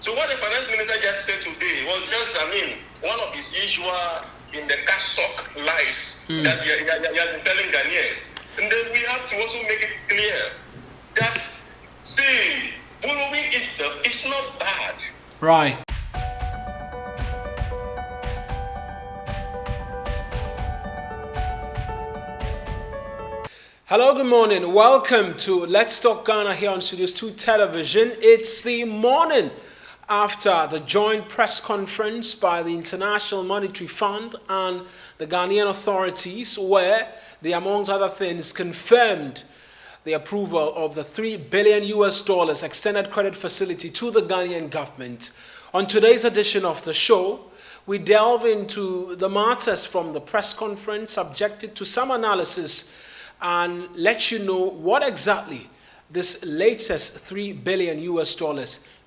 So what the finance minister just said today was just, one of his usual in the cassock lies that he has been telling Ghanaians. And then we have to also make it clear that, see, borrowing itself is not bad. Right. Hello, good morning. Welcome to Let's Talk Ghana here on Studios 2 Television. It's the morning after the joint press conference by the International Monetary Fund and the Ghanaian authorities, where they, amongst other things, confirmed the approval of the $3 billion extended credit facility to the Ghanaian government. On today's edition of the show, we delve into the matters from the press conference, subjected to some analysis, and let you know what exactly this latest $3 billion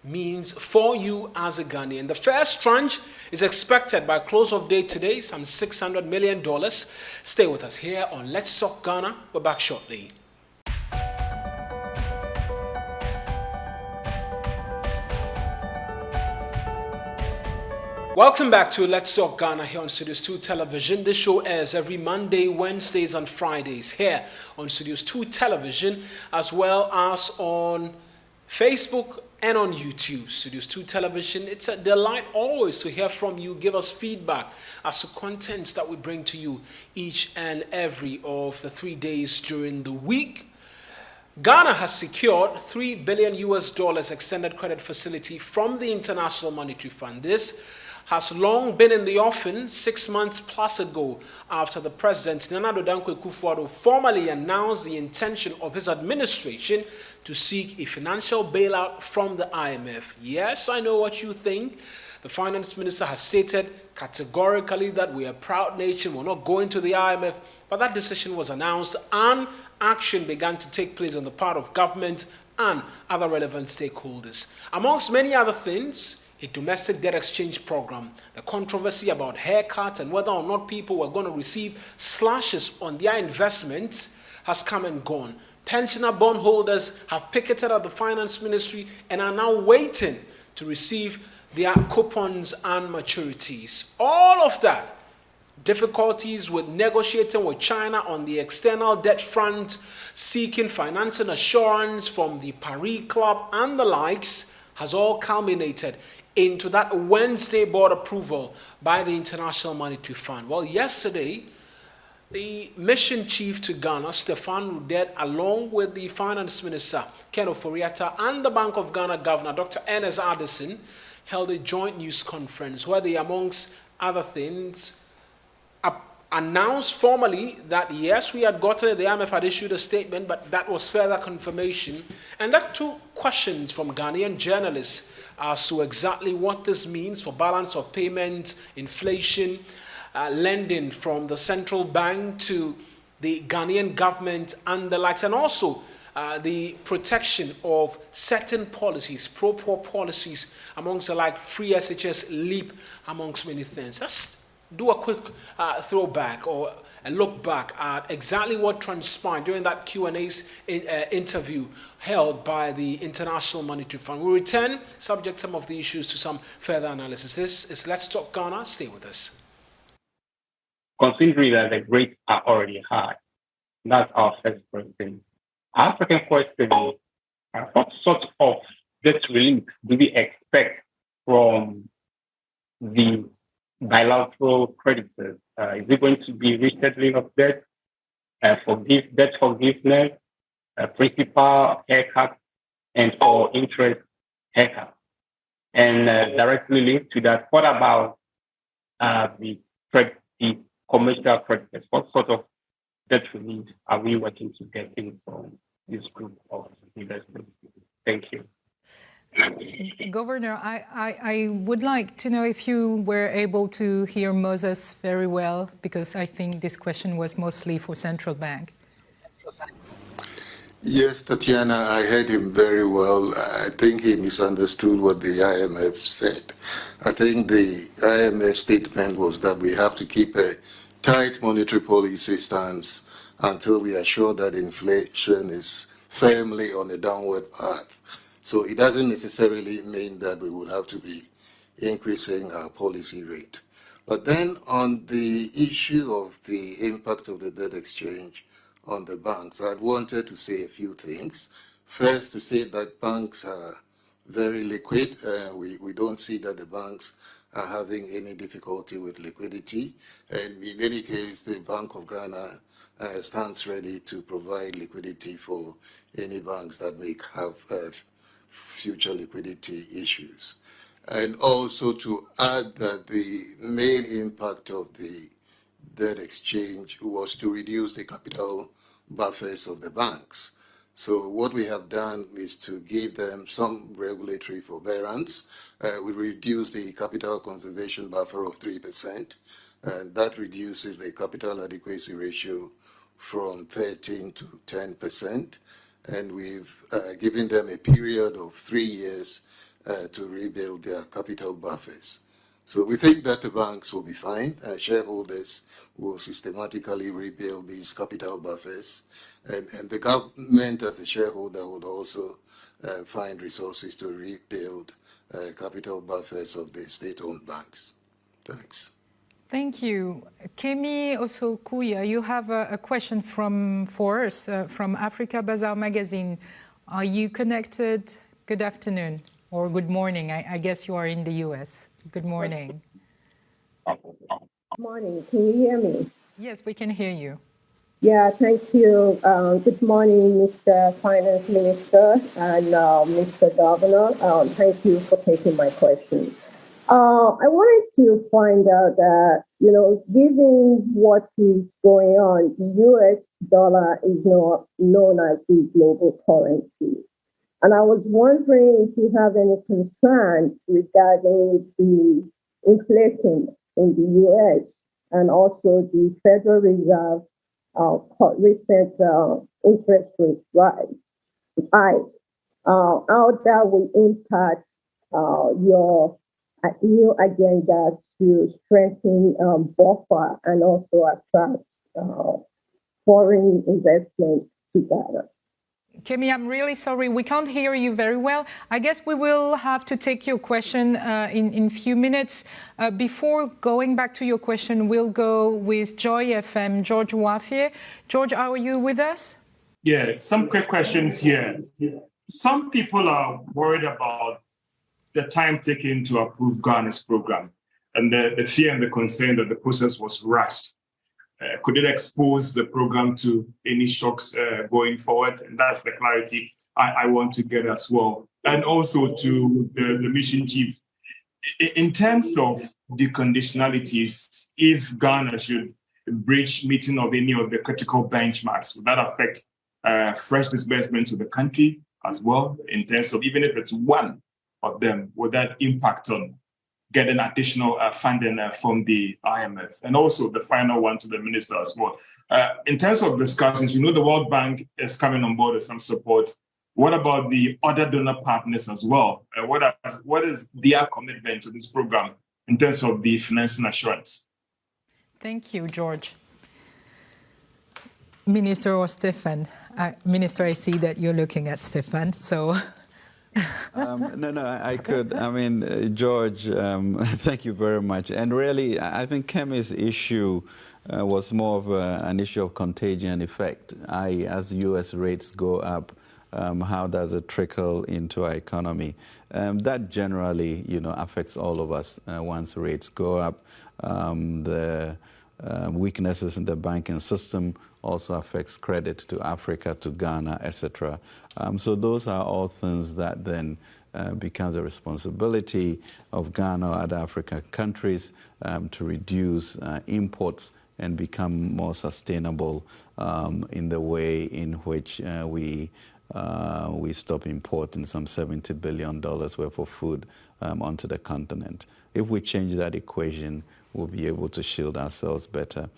means for you as a Ghanaian. The first tranche is expected by close of day today, some $600 million. Stay with us here on Let's Talk Ghana. We're back shortly. Welcome back to Let's Talk Ghana here on Studios 2 Television. This show airs every Monday, Wednesdays and Fridays here on Studios 2 Television, as well as on Facebook and on YouTube. Studios 2 Television, it's a delight always to hear from you. Give us feedback as to contents that we bring to you each and every of the 3 days during the week. Ghana has secured $3 billion extended credit facility from the International Monetary Fund. This has long been in the offing 6 months plus ago after the President, Nana Addo Dankwa Akufo-Addo, formally announced the intention of his administration to seek a financial bailout from the IMF. Yes, I know what you think. The Finance Minister has stated categorically that we are a proud nation, we're not going to the IMF, but that decision was announced and action began to take place on the part of government and other relevant stakeholders. Amongst many other things, a domestic debt exchange program, the controversy about haircuts and whether or not people were going to receive slashes on their investments has come and gone. Pensioner bondholders have picketed at the Finance Ministry and are now waiting to receive their coupons and maturities. All of that, difficulties with negotiating with China on the external debt front, seeking financing assurance from the Paris Club and the likes, has all culminated into that Wednesday board approval by the International Monetary Fund. Well, yesterday, the mission chief to Ghana, Stefan Rudet, along with the Finance Minister, Ken Ofori-Atta, and the Bank of Ghana Governor, Dr. Ernest Addison, held a joint news conference where they, amongst other things, announced formally that yes, we had gotten it, the IMF had issued a statement, but that was further confirmation. And that took questions from Ghanaian journalists as to exactly what this means for balance of payment, inflation, lending from the central bank to the Ghanaian government and the likes, and also the protection of certain policies, pro-poor policies, amongst the like free SHS, LEAP, amongst many things. Let's do a quick throwback or a look back at exactly what transpired during that Q&A's interview held by the International Monetary Fund. We'll return, subject some of the issues to some further analysis. This is Let's Talk Ghana. Stay with us. Considering that the rates are already high, that's our first question. Our second question is, what sort of debt relief do we expect from the bilateral creditors? Is it going to be resettling of debt, debt forgiveness, principal haircut, and for interest haircut? And directly linked to that, what about the commercial creditors? What sort of debt relief are we working to get in from this group of investors? Thank you. Governor, I would like to know if you were able to hear Moses very well, because I think this question was mostly for Central Bank. Yes, Tatiana, I heard him very well. I think he misunderstood what the IMF said. I think the IMF statement was that we have to keep a tight monetary policy stance until we are sure that inflation is firmly on a downward path. So it doesn't necessarily mean that we would have to be increasing our policy rate. But then on the issue of the impact of the debt exchange on the banks, I wanted to say a few things. First, to say that banks are very liquid. We don't see that the banks are having any difficulty with liquidity. And in any case, the Bank of Ghana stands ready to provide liquidity for any banks that may have future liquidity issues. And also to add that the main impact of the debt exchange was to reduce the capital buffers of the banks. So what we have done is to give them some regulatory forbearance. We reduce the capital conservation buffer of 3%, and that reduces the capital adequacy ratio from 13 to 10%. And we've given them a period of 3 years to rebuild their capital buffers. So we think that the banks will be fine. Shareholders will systematically rebuild these capital buffers. And the government as a shareholder would also find resources to rebuild capital buffers of the state-owned banks. Thanks. Thank you. Kemi Osokuya, you have a question for us from Africa Bazaar magazine. Are you connected? Good afternoon or good morning. I guess you are in the US. Good morning. Good morning. Can you hear me? Yes, we can hear you. Yeah, thank you. Good morning, Mr. Finance Minister and Mr. Governor. Thank you for taking my question. I wanted to find out that, given what is going on, the US dollar is not known as the global currency. And I was wondering if you have any concern regarding the inflation in the US and also the Federal Reserve recent interest rate rise, how that will impact your new agenda to strengthen buffer and also attract foreign investment to Ghana. Kemi, I'm really sorry. We can't hear you very well. I guess we will have to take your question in a few minutes. Before going back to your question, we'll go with Joy FM, George Wafie. George, are you with us? Yeah, some quick questions here. Some people are worried about the time taken to approve Ghana's program and the fear and the concern that the process was rushed. Could it expose the program to any shocks going forward? And that's the clarity I want to get as well. And also to the mission chief, in terms of the conditionalities, if Ghana should breach meeting of any of the critical benchmarks, would that affect fresh disbursement to the country as well? In terms of even if it's one of them, would that impact on getting additional funding from the IMF? And also the final one to the minister as well. In terms of discussions, the World Bank is coming on board with some support. What about the other donor partners as well? What is their commitment to this program in terms of the financing assurance? Thank you, George. Minister or Stefan? Minister, I see that you're looking at Stefan, so... No, I could. I mean, George, thank you very much. And really, I think Kemi's issue was more of an issue of contagion effect. As U.S. rates go up, how does it trickle into our economy? That generally, affects all of us once rates go up. The weaknesses in the banking system also affects credit to Africa, to Ghana, etc. So those are all things that then becomes a responsibility of Ghana or other African countries to reduce imports and become more sustainable in the way in which we stop importing some $70 billion worth of food onto the continent. If we change that equation, we'll be able to shield ourselves better.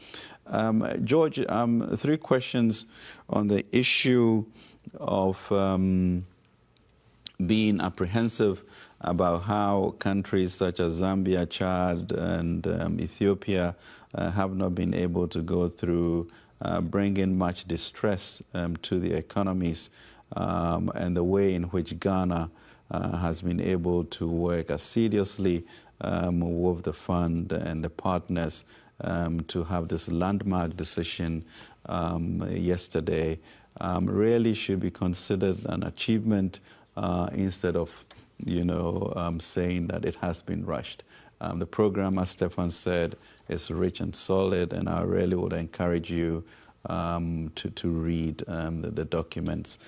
George, 3 questions on the issue of being apprehensive about how countries such as Zambia, Chad, and Ethiopia have not been able to go through bringing much distress to the economies. and the way in which Ghana has been able to work assiduously with the fund and the partners to have this landmark decision yesterday really should be considered an achievement instead of, saying that it has been rushed. The program, as Stefan said, is rich and solid, and I really would encourage you to read the documents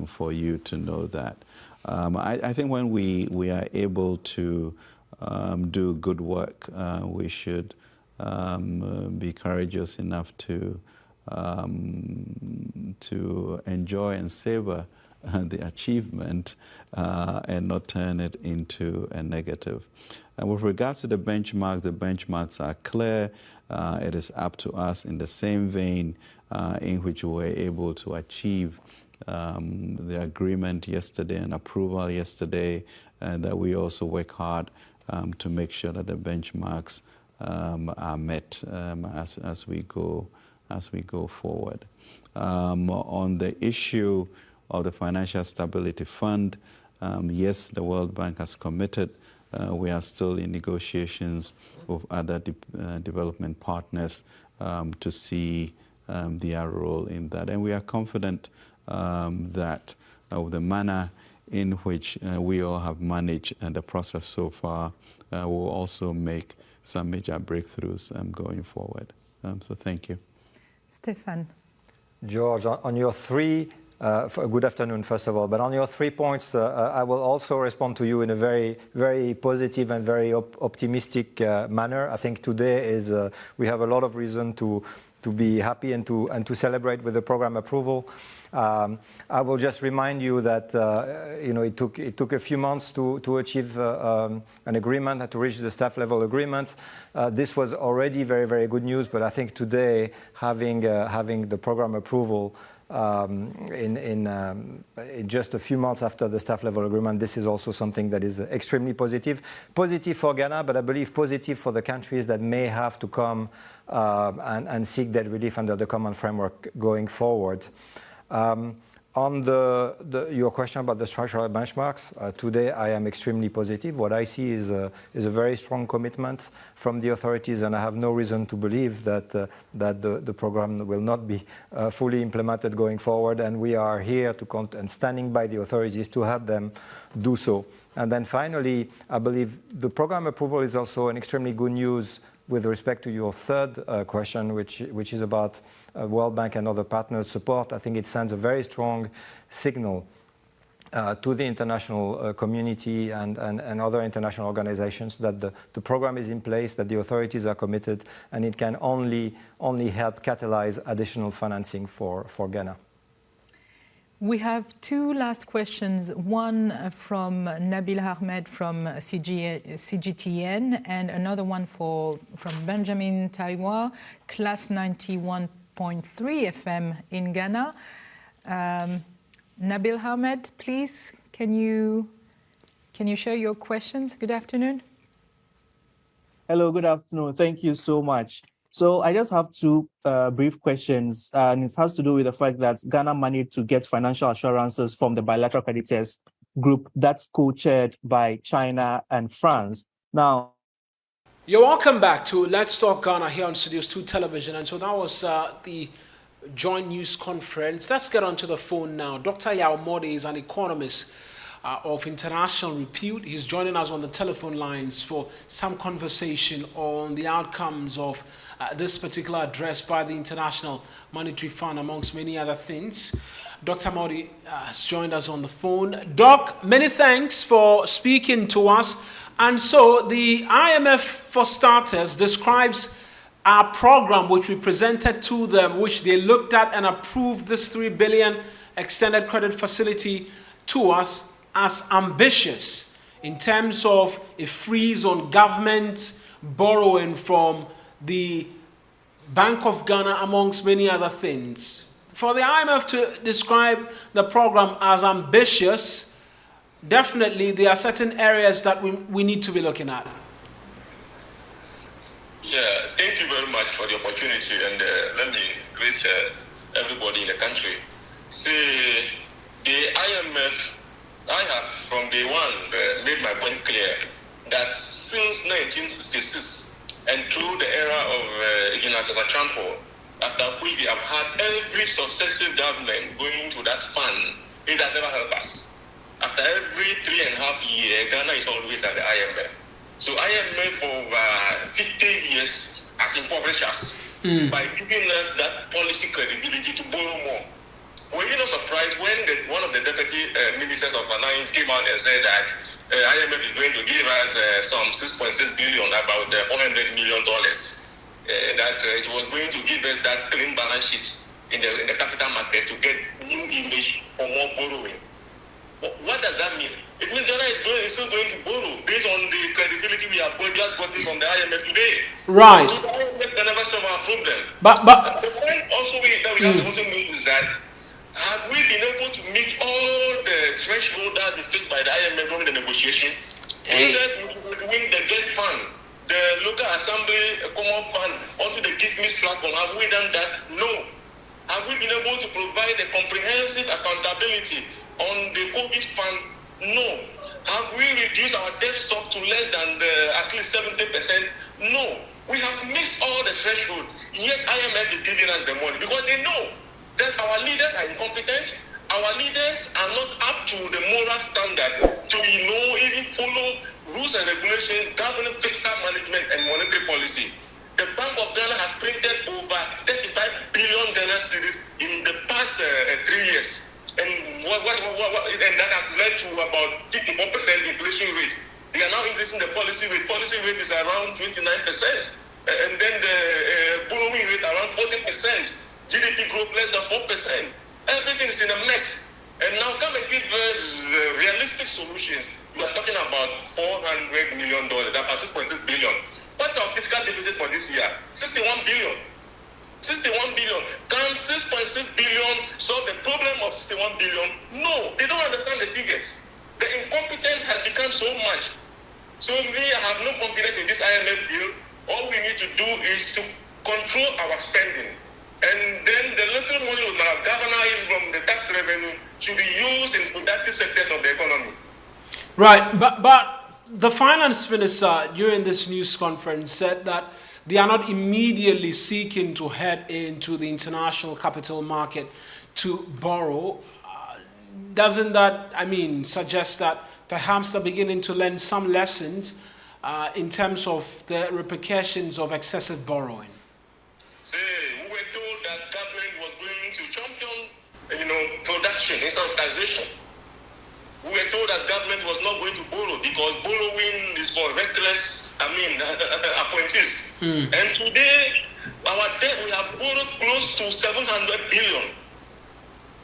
for you to know that. I think when we are able to do good work, we should be courageous enough to enjoy and savor the achievement and not turn it into a negative. And with regards to the benchmarks are clear. It is up to us in the same vein in which we were able to achieve the agreement yesterday and approval yesterday, and that we also work hard to make sure that the benchmarks are met as we go forward. On the issue of the Financial Stability Fund, yes, the World Bank has committed. We are still in negotiations with other development partners to see their role in that. And we are confident that the manner in which we all have managed the process so far will also make some major breakthroughs going forward. So thank you. Stefan. George, on your three, good afternoon, first of all, but on your 3 points, I will also respond to you in a very, very positive and very optimistic manner. I think today is, we have a lot of reason to be happy and to celebrate with the program approval. I will just remind you that it took a few months to achieve an agreement and to reach the staff level agreement. This was already very, very good news, but I think today having the program approval in just a few months after the staff level agreement, this is also something that is extremely positive. Positive for Ghana, but I believe positive for the countries that may have to come and seek that relief under the common framework going forward. On your question about the structural benchmarks, today I am extremely positive. What I see is a very strong commitment from the authorities, and I have no reason to believe that the program will not be fully implemented going forward. And we are here and standing by the authorities to help them do so. And then finally, I believe the program approval is also an extremely good news with respect to your third question, which is about World Bank and other partners' support. I think it sends a very strong signal to the international community and other international organizations that the program is in place, that the authorities are committed, and it can only help catalyze additional financing for Ghana. We have two last questions, one from Nabil Ahmed from CGTN and another one from Benjamin Taiwa, Class 91.3 FM in Ghana. Nabil Ahmed, please, can you share your questions? Good afternoon. Hello, good afternoon. Thank you so much. So I just have two brief questions, and it has to do with the fact that Ghana managed to get financial assurances from the bilateral creditors group that's co-chaired by China and France. Now, you're welcome back to Let's Talk Ghana here on Studios 2 Television. And so that was the joint news conference. Let's get onto the phone now. Dr. Yao Modi is an economist of international repute. He's joining us on the telephone lines for some conversation on the outcomes of this particular address by the International Monetary Fund, amongst many other things. Dr. Modi has joined us on the phone. Doc, many thanks for speaking to us. And so the IMF, for starters, describes our program, which we presented to them, which they looked at and approved this $3 billion extended credit facility to us, as ambitious in terms of a freeze on government borrowing from the Bank of Ghana, amongst many other things. For the IMF to describe the program as ambitious, definitely there are certain areas that we need to be looking at. Yeah, thank you very much for the opportunity, and let me greet everybody in the country. See, the IMF, I have from day one made my point clear that since 1966 and through the era of Ignatius Achampo, after which we have had every successive government going to that fund, it has never helped us. After every 3.5 years, Ghana is always at the IMF. So IMF for over 50 years has impoverished us by giving us that policy credibility to borrow more. Were you not surprised when one of the deputy ministers of finance came out and said that IMF is going to give us some 6.6 billion, about $400 million, that it was going to give us that clean balance sheet in the capital market to get new image for more borrowing? What does that mean? It means Ghana is still going to borrow based on the credibility we have just gotten from the IMF today. Right. So the IMF can never solve our problem. But the point also that we have to also know is that have we been able to meet all the threshold that is fixed by the IMF during the negotiation? We said we would win the GET fund, the local assembly common fund, onto the GIFMIS platform. Have we done that? No. Have we been able to provide a comprehensive accountability on the COVID fund? No. Have we reduced our debt stock to less than at least 70%? No. We have missed all the thresholds, yet IMF is giving us the money because they know that our leaders are incompetent, our leaders are not up to the moral standard to even follow rules and regulations governing fiscal management and monetary policy. The Bank of Ghana has printed over 35 billion Ghana cedis in the past 3 years. And and that has led to about 54% inflation rate. They are now increasing the policy rate. Policy rate is around 29%. And then the borrowing rate around 40%. GDP growth less than 4%. Everything is in a mess. And now come and give us realistic solutions. We are talking about $400 million, about 6.6 billion. What's our fiscal deficit for this year? 61 billion. 61 billion. Can 6.6 billion solve the problem of 61 billion? No, they don't understand the figures. The incompetence has become so much. So we have no confidence in this IMF deal. All we need to do is to control our spending. And then the little money we have galvanized from the tax revenue should be used in productive sectors of the economy. Right, but the finance minister during this news conference said that they are not immediately seeking to head into the international capital market to borrow. Doesn't that, suggest that perhaps they're beginning to learn some lessons in terms of the repercussions of excessive borrowing? See, we were told that government was going to champion, production instead of taxation. We were told that government was not going to borrow because borrowing is for reckless, appointees. And today, our debt, we have borrowed close to 700 billion.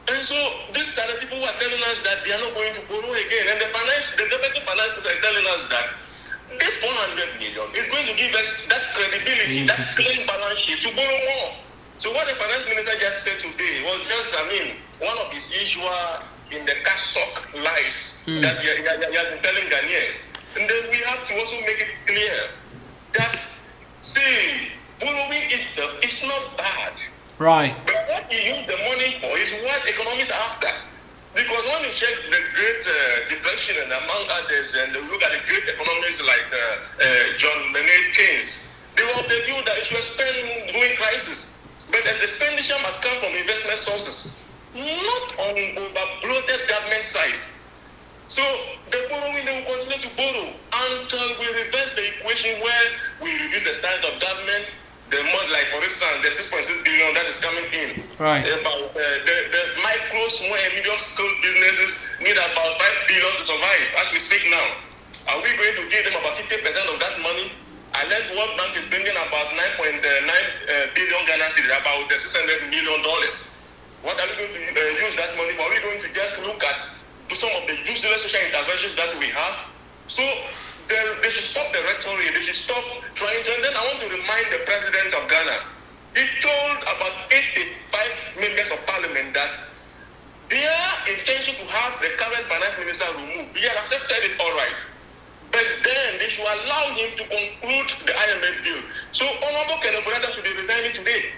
And so these are the people who are telling us that they are not going to borrow again. And the deputy finance minister is telling us that this 400 million is going to give us that credibility, that clean balance sheet to borrow more. So what the finance minister just said today was just, one of his usual in the cash sock lies that he has been telling Ghanaians. And then we have to also make it clear that, see, borrowing itself is not bad. Right. But what you use the money for is what economists are after. Because when you check the Great Depression and among others, and look at the great economists like John Maynard Keynes, they were of the view that it should spend during crisis. But as the expenditure must come from investment sources, not on over-bloated government size. So the borrowing, they will continue to borrow until we reverse the equation where we reduce the standard of government. The more, like for instance, the 6.6 billion that is coming in. Right. About the micro, small, and medium-scale businesses need about 5 billion to survive as we speak now. Are we going to give them about 50% of that money? And then World Bank is bringing about 9.9 billion Ghana cedis, about $600 million. What are we going to use that money for? Are we going to just look at some of the useless social interventions that we have? So they should stop the rhetoric. They should stop trying to. And then I want to remind the president of Ghana. He told about 85 members of parliament that their intention to have the current finance minister removed. He had accepted it, all right. But then they should allow him to conclude the IMF deal. So Honorable Kenneth Brother should be resigning today.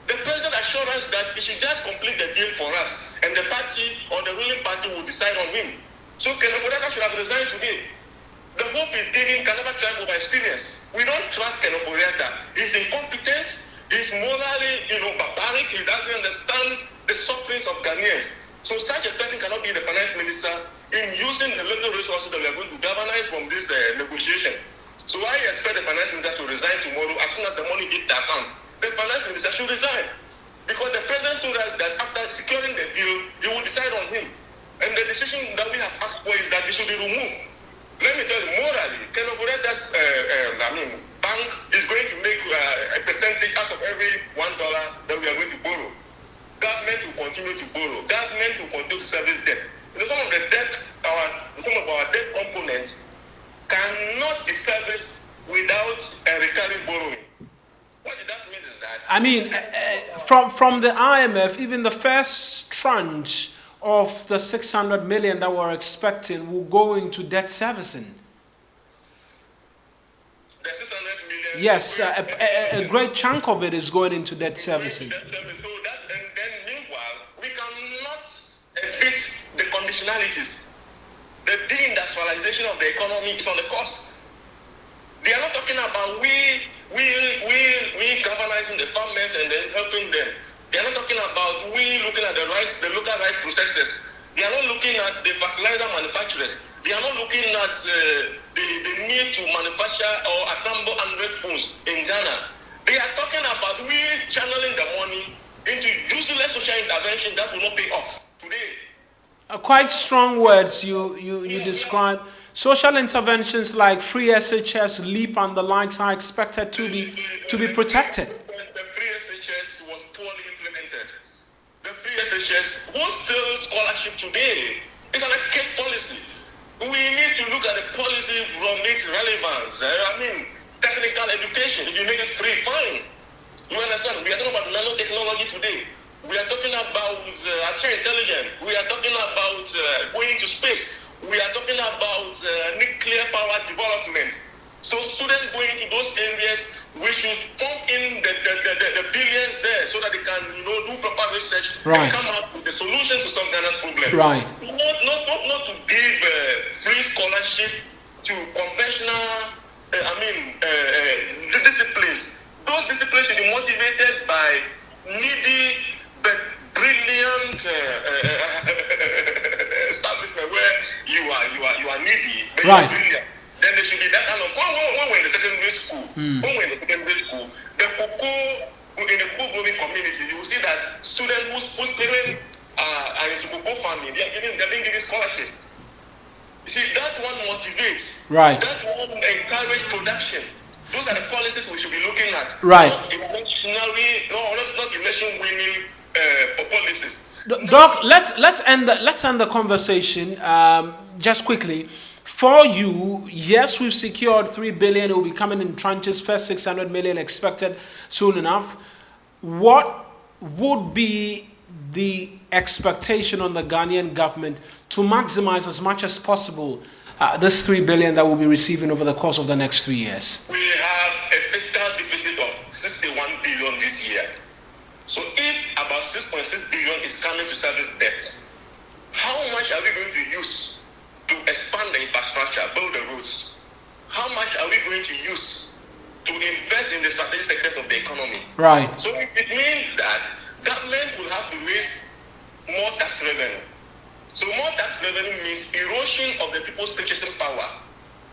The president assurance that he should just complete the deal for us, and the party or the ruling party will decide on him. So Kenoboreta should have resigned today. The hope is giving Kanaba tribe by experience. We don't trust Kenoboreta. He's incompetent. He's morally, barbaric. He doesn't understand the sufferings of Ghanaians. So such a person cannot be the finance minister in using the little resources that we are going to galvanize from this negotiation. So I expect the finance minister to resign tomorrow as soon as the money hits the account. The finance minister should resign. Because the president told us that after securing the deal, he will decide on him. And the decision that we have asked for is that he should be removed. Let me tell you, morally, Kenoboreta's bank is going to make a percentage out of every $1 that we are going to borrow. Government will continue to borrow. Government will continue to service debt. Some of the debt, some of our debt components cannot be serviced without a recurring borrowing. What it does mean is that... I mean, from the IMF, even the first tranche of the 600 million that we're expecting will go into debt servicing. The 600 million... Yes, a great chunk of it is going into debt servicing. And then meanwhile, we cannot evit the conditionalities. The deindustrialization of the economy is on the course. They are not talking about we galvanizing the farmers and then helping them. They are not talking about we looking at the local rice processors. They are not looking at the fertilizer manufacturers. They are not looking at the need to manufacture or assemble 100 phones in Ghana. They are talking about we channeling the money into useless social intervention that will not pay off today. Quite strong words you describe. Social interventions like free SHS, LEAP, and the likes are expected to be protected. The free SHS was poorly implemented. The free SHS, wholesale scholarship today is an archaic policy. We need to look at the policy from its relevance. Technical education, if you make it free, fine. You understand? We are talking about nanotechnology today. We are talking about artificial intelligence. We are talking about going to space. We are talking about nuclear power development. So students going to those areas, we should pump in the billions there so that they can, do proper research and come up with the solution to some Ghana's problem. Right. Not to give free scholarship to conventional, disciplines. Those disciplines should be motivated by needy but brilliant establishment where you are needy, but you are brilliant. Then there should be that kind of when we're in the secondary school, the cocoa in the cocoa growing community, you will see that students whose parents are into cocoa farming, they're being given scholarship. You see, that one motivates. Right. That one encourage production. Those are the policies we should be looking at. Right. Not election winning policies. Doc, let's end the conversation just quickly. For you, yes, we've secured 3 billion. It will be coming in tranches. First 600 million expected soon enough. What would be the expectation on the Ghanaian government to maximize as much as possible this 3 billion that we'll be receiving over the course of the next 3 years? We have a fiscal deficit of 61 billion this year. So if about 6.6 billion is coming to service debt, how much are we going to use to expand the infrastructure, build the roads? How much are we going to use to invest in the strategic sectors of the economy? Right. So it means that government will have to raise more tax revenue. So more tax revenue means erosion of the people's purchasing power.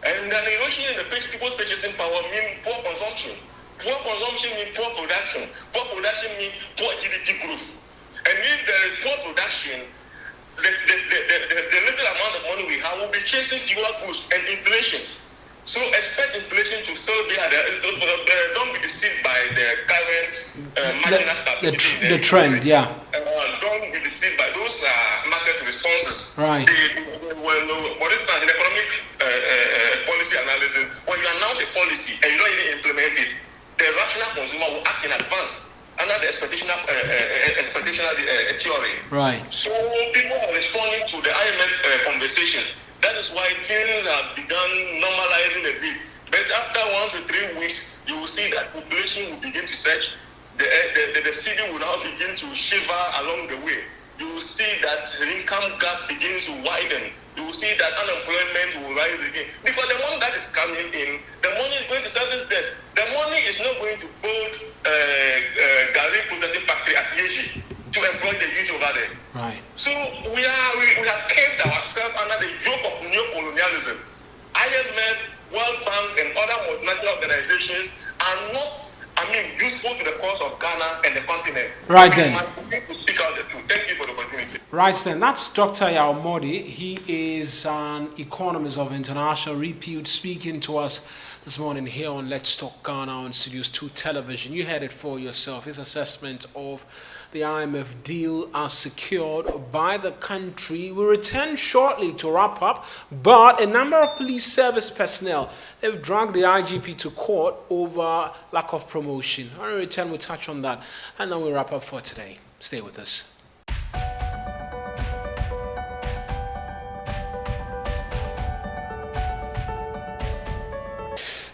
And an erosion in the people's purchasing power means poor consumption. Poor consumption means poor production. Poor production means poor GDP growth. And if there is poor production, the little amount of money we have will be chasing fewer goods and inflation. So expect inflation to still be at don't be deceived by the current marginal stability. The trend, yeah. Don't be deceived by those market responses. Right. For instance, in economic policy analysis, when you announce a policy and you don't even implement it, the rational consumer will act in advance under the expectational theory. Right. So people are responding to the IMF conversation. That is why things have begun normalizing a bit. But after 1 to 3 weeks, you will see that population will begin to surge. the city will now begin to shiver along the way. You will see that the income gap begins to widen. You will see that unemployment will rise again. Because the money that is coming in, the money is going to service debt. The money is not going to build Gary processing factory at Yeji to employ the youth over there. Right. So we have caved ourselves under the yoke of neo-colonialism. IMF, World Bank, and other multinational organizations are not, useful to the cause of Ghana and the continent. Right then. To speak out the truth. Thank you for the opportunity. Right then, that's Dr. Yao Modi. He is an economist of international repute, speaking to us this morning here on Let's Talk Ghana on Studios 2 Television. You heard it for yourself. His assessment of the IMF deal as secured by the country. We'll return shortly to wrap up, but a number of police service personnel, they've dragged the IGP to court over lack of promotion. When we return, we'll touch on that, and then we'll wrap up for today. Stay with us.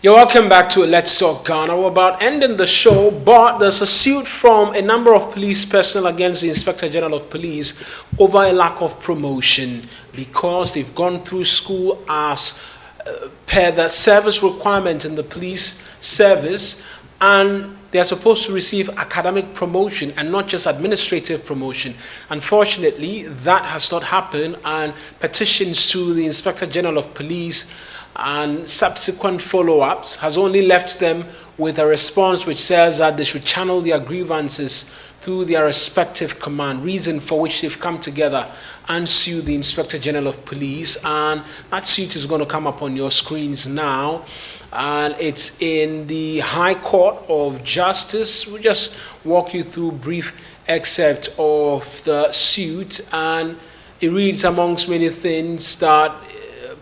You're welcome back to Let's Talk Ghana. We're about ending the show, but there's a suit from a number of police personnel against the Inspector General of Police over a lack of promotion because they've gone through school as per the service requirement in the police service, and they are supposed to receive academic promotion and not just administrative promotion. Unfortunately, that has not happened, and petitions to the Inspector General of Police and subsequent follow-ups has only left them with a response which says that they should channel their grievances through their respective command, reason for which they've come together and sued the Inspector General of Police. And that suit is going to come up on your screens now, and it's in the High Court of Justice. We'll just walk you through a brief excerpt of the suit, and it reads, amongst many things, that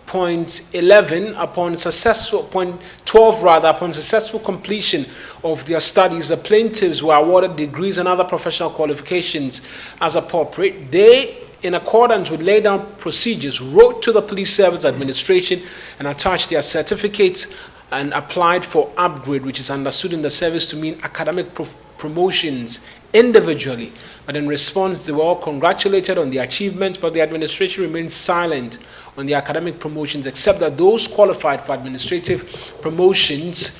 point 11, upon successful, point 12 rather, upon successful completion of their studies, the plaintiffs were awarded degrees and other professional qualifications as appropriate. They, in accordance with laid down procedures, wrote to the Police Service Administration and attached their certificates and applied for upgrade, which is understood in the service to mean academic promotions individually. But in response, they were all congratulated on the achievements, but the administration remained silent on the academic promotions, except that those qualified for administrative promotions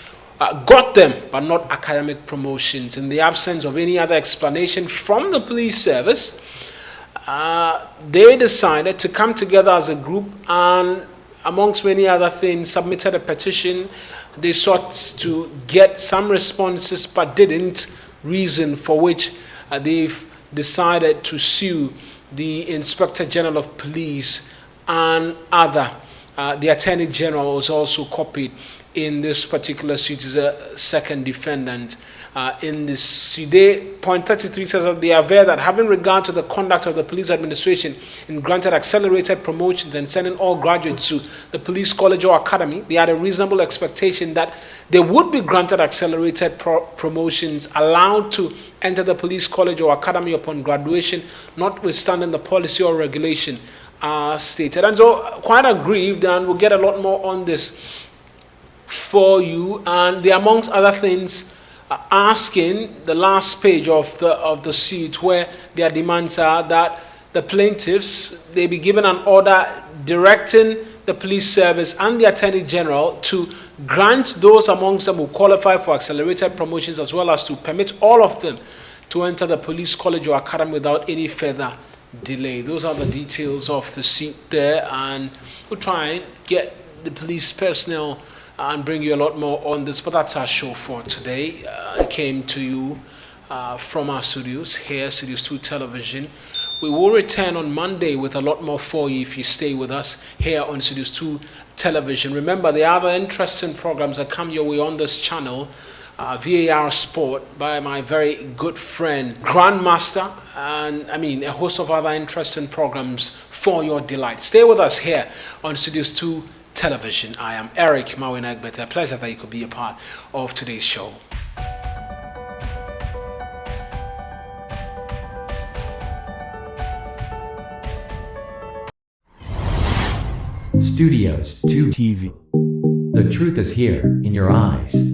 got them, but not academic promotions. In the absence of any other explanation from the police service, they decided to come together as a group and, amongst many other things, submitted a petition. They sought to get some responses but didn't, reason for which they've decided to sue the Inspector General of Police and other. The Attorney General was also copied in this particular suit, is a second defendant in this suit. Point 33 says that they are aware that, having regard to the conduct of the police administration in granted accelerated promotions and sending all graduates to the police college or academy, they had a reasonable expectation that they would be granted accelerated promotions, allowed to enter the police college or academy upon graduation, notwithstanding the policy or regulation stated. And so, quite aggrieved, and we'll get a lot more on this for you. And they, amongst other things, asking the last page of the suit, where their demands are that the plaintiffs, they be given an order directing the police service and the Attorney General to grant those amongst them who qualify for accelerated promotions, as well as to permit all of them to enter the police college or academy without any further delay. Those are the details of the suit there, and we'll try and get the police personnel and bring you a lot more on this, but that's our show for today. It came to you from our studios here, Studios 2 Television. We will return on Monday with a lot more for you if you stay with us here on Studios 2 Television. Remember, there are other interesting programs that come your way on this channel. VAR Sport by my very good friend Grandmaster, and a host of other interesting programs for your delight. Stay with us here on Studios 2 Television. I am Eric Mawinagbete. A pleasure that you could be a part of today's show. Studios 2 TV. The truth is here in your eyes.